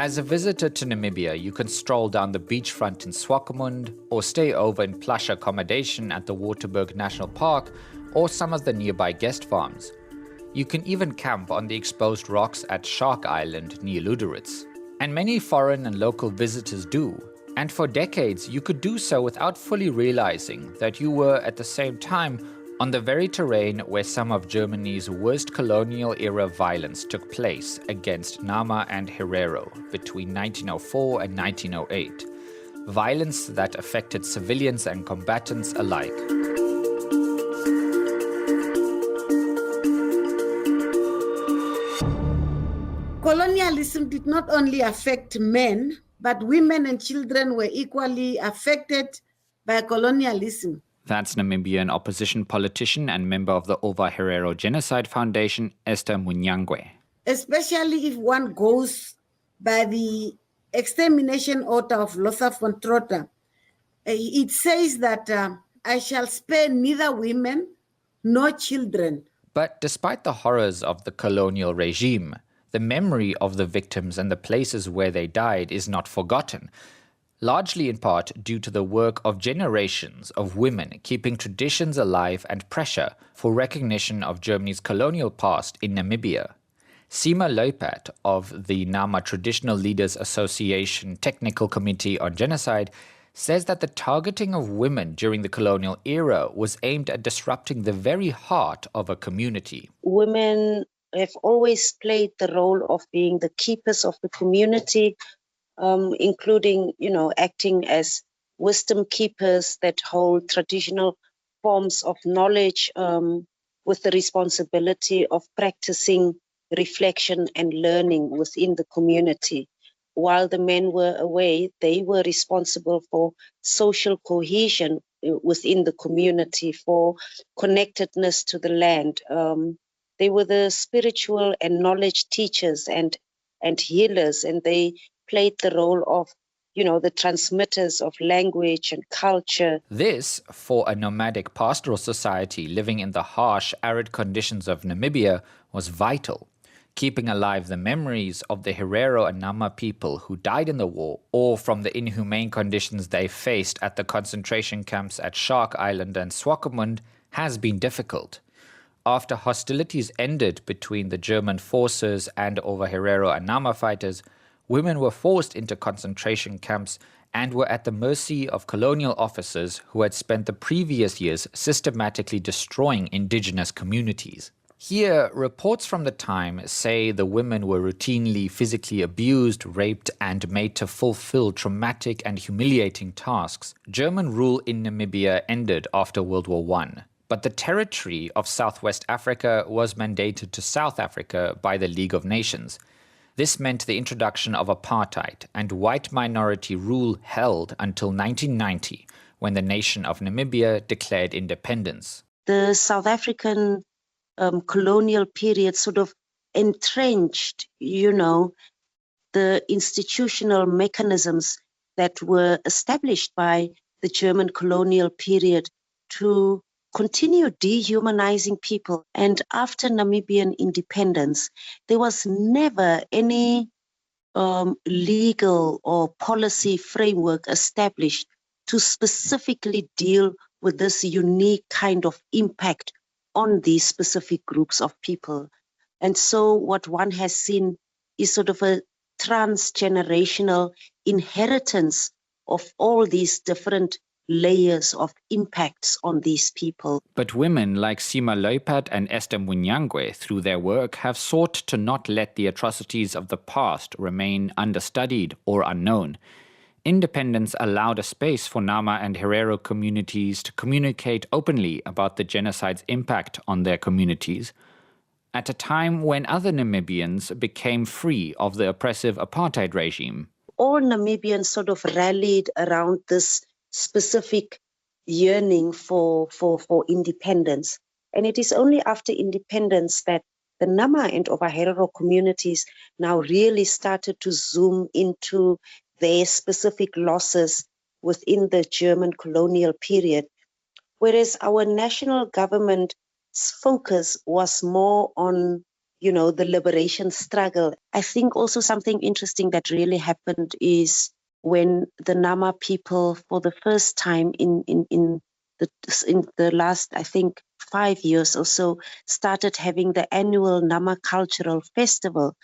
As a visitor to Namibia, you can stroll down the beachfront in Swakopmund or stay over in plush accommodation at the Waterberg National Park or some of the nearby guest farms. You can even camp on the exposed rocks at Shark Island near Luderitz. And many foreign and local visitors do. And for decades, you could do so without fully realizing that you were at the same time on the very terrain where some of Germany's worst colonial-era violence took place against Nama and Herero between 1904 and 1908. Violence that affected civilians and combatants alike. Colonialism did not only affect men, but women and children were equally affected by colonialism. That's Namibian opposition politician and member of the Ova Herero Genocide Foundation, Esther Munyangwe. Especially if one goes by the extermination order of Lothar von Trotha. It says that I shall spare neither women nor children. But despite the horrors of the colonial regime, the memory of the victims and the places where they died is not forgotten, largely in part due to the work of generations of women keeping traditions alive and pressure for recognition of Germany's colonial past in Namibia. Sima Leupat of the Nama Traditional Leaders Association Technical Committee on Genocide says that the targeting of women during the colonial era was aimed at disrupting the very heart of a community. Women have always played the role of being the keepers of the community, including, acting as wisdom keepers that hold traditional forms of knowledge with the responsibility of practicing reflection and learning within the community. While the men were away, they were responsible for social cohesion within the community, for connectedness to the land. They were the spiritual and knowledge teachers and healers, and they played the role of, the transmitters of language and culture. This, for a nomadic pastoral society living in the harsh, arid conditions of Namibia, was vital, keeping alive the memories of the Herero and Nama people who died in the war or from the inhumane conditions they faced at the concentration camps at Shark Island and Swakopmund has been difficult. After hostilities ended between the German forces and over Herero and Nama fighters, women were forced into concentration camps and were at the mercy of colonial officers who had spent the previous years systematically destroying indigenous communities. Here, reports from the time say the women were routinely physically abused, raped, and made to fulfill traumatic and humiliating tasks. German rule in Namibia ended after World War I, but the territory of Southwest Africa was mandated to South Africa by the League of Nations. This meant the introduction of apartheid and white minority rule held until 1990, when the nation of Namibia declared independence. The South African colonial period sort of entrenched, the institutional mechanisms that were established by the German colonial period to continue dehumanizing people. And after Namibian independence, there was never any legal or policy framework established to specifically deal with this unique kind of impact on these specific groups of people. And so what one has seen is sort of a transgenerational inheritance of all these different layers of impacts on these people. But women like Sima Leupat and Esther Munyangwe, through their work, have sought to not let the atrocities of the past remain understudied or unknown. Independence allowed a space for Nama and Herero communities to communicate openly about the genocide's impact on their communities, at a time when other Namibians became free of the oppressive apartheid regime. All Namibians sort of rallied around this specific yearning for independence. And it is only after independence that the Nama and Ova Herero communities now really started to zoom into their specific losses within the German colonial period, whereas our national government's focus was more on, the liberation struggle. I think also something interesting that really happened is when the Nama people, for the first time in the last, I think, 5 years or so, started having the annual Nama Cultural Festival.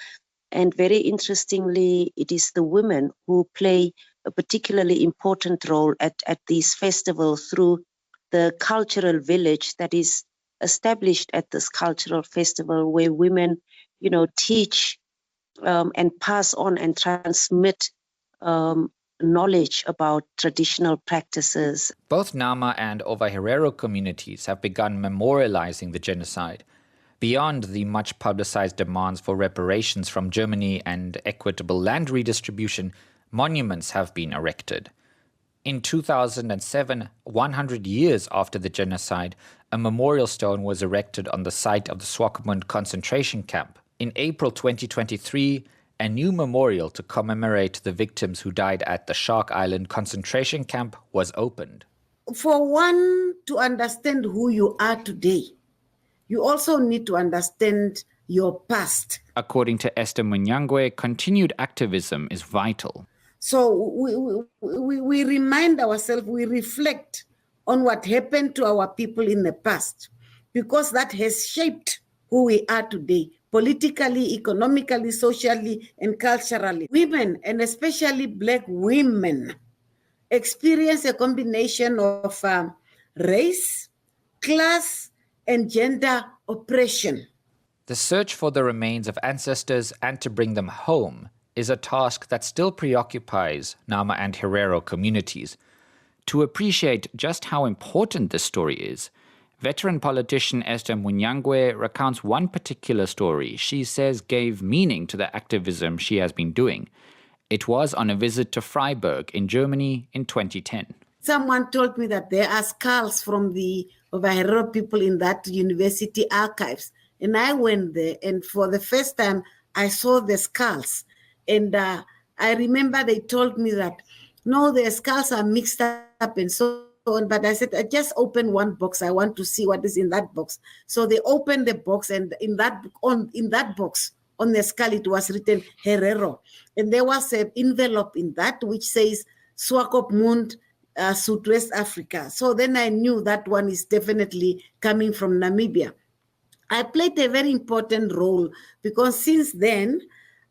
And very interestingly, it is the women who play a particularly important role at these festivals through the cultural village that is established at this cultural festival, where women, teach and pass on and transmit knowledge about traditional practices. Both Nama and Ovaherero communities have begun memorializing the genocide. Beyond the much publicized demands for reparations from Germany and equitable land redistribution, monuments have been erected. In 2007, 100 years after the genocide, a memorial stone was erected on the site of the Swakopmund concentration camp. In April 2023, a new memorial to commemorate the victims who died at the Shark Island concentration camp was opened. For one to understand who you are today, you also need to understand your past. According to Esther Munyangwe, continued activism is vital. So we remind ourselves, we reflect on what happened to our people in the past, because that has shaped who we are today, politically, economically, socially, and culturally. Women, and especially Black women, experience a combination of race, class, and gender oppression. The search for the remains of ancestors and to bring them home is a task that still preoccupies Nama and Herero communities. To appreciate just how important this story is, veteran politician Esther Munyangwe recounts one particular story she says gave meaning to the activism she has been doing. It was on a visit to Freiburg in Germany in 2010. Someone told me that there are skulls from the Ovaherero people in that university archives. And I went there, and for the first time, I saw the skulls. And I remember they told me that, no, the skulls are mixed up and so on. But I said, I just open one box. I want to see what is in that box. So they opened the box, and in that box, on the skull, it was written Herero. And there was an envelope in that which says Swakopmund, Southwest Africa. So then I knew that one is definitely coming from Namibia. I played a very important role because since then,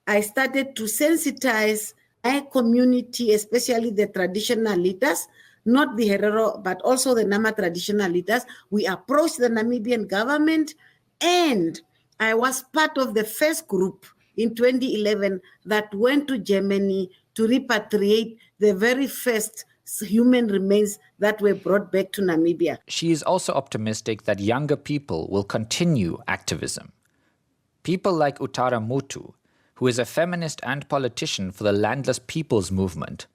I started to sensitize my community, especially the traditional leaders, not the Herero, but also the Nama traditional leaders. We approached the Namibian government, and I was part of the first group in 2011 that went to Germany to repatriate the very first human remains that were brought back to Namibia. She is also optimistic that younger people will continue activism. People like Utara Mutu, who is a feminist and politician for the Landless Peoples Movement.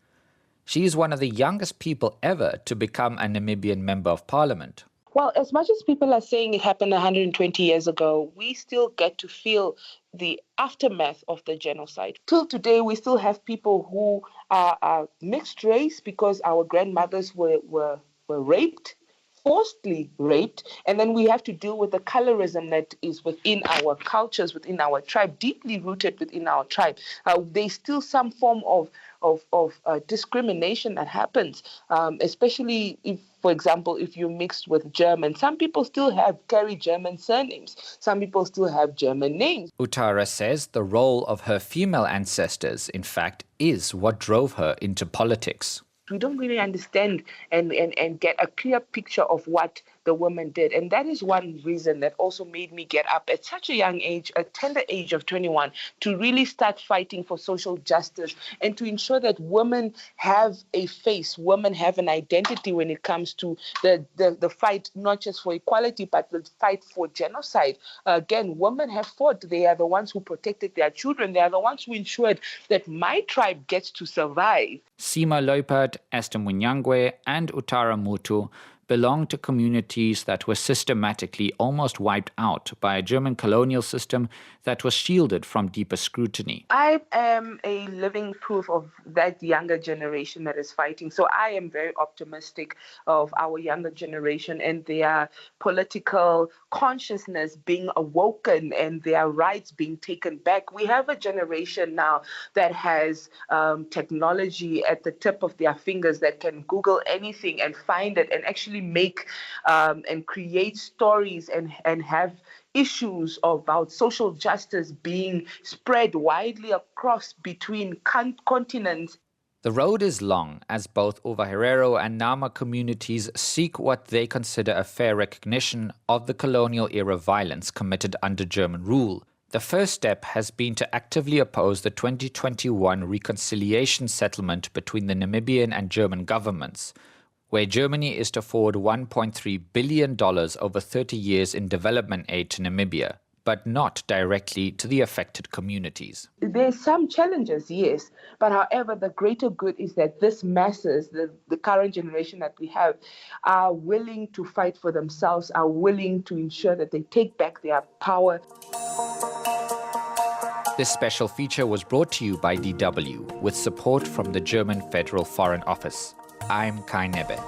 She is one of the youngest people ever to become a Namibian Member of Parliament. Well, as much as people are saying it happened 120 years ago, we still get to feel the aftermath of the genocide. Till today, we still have people who are mixed race because our grandmothers were raped, forcibly raped, and then we have to deal with the colorism that is within our cultures, within our tribe, deeply rooted within our tribe. There's still some form of discrimination that happens, especially if, for example, if you're mixed with German. Some people still carry German surnames. Some people still have German names. Utara says the role of her female ancestors, in fact, is what drove her into politics. We don't really understand and get a clear picture of what the women did. And that is one reason that also made me get up at such a young age, a tender age of 21, to really start fighting for social justice and to ensure that women have a face, women have an identity when it comes to the fight, not just for equality, but the fight for genocide. Again, women have fought. They are the ones who protected their children. They are the ones who ensured that my tribe gets to survive. Sima Leupert, Esther Munyangwe and Utara Mutu belonged to communities that were systematically almost wiped out by a German colonial system that was shielded from deeper scrutiny. I am a living proof of that younger generation that is fighting. So I am very optimistic of our younger generation and their political consciousness being awoken and their rights being taken back. We have a generation now that has technology at the tip of their fingers that can Google anything and find it and actually make and create stories and have issues about social justice being spread widely across between continents. The road is long as both Ova Herero and Nama communities seek what they consider a fair recognition of the colonial era violence committed under German rule. The first step has been to actively oppose the 2021 reconciliation settlement between the Namibian and German governments, where Germany is to forward $1.3 billion over 30 years in development aid to Namibia, but not directly to the affected communities. There's some challenges, yes, but however, the greater good is that this masses, the current generation that we have, are willing to fight for themselves, are willing to ensure that they take back their power. This special feature was brought to you by DW with support from the German Federal Foreign Office. I'm Kai Nebe.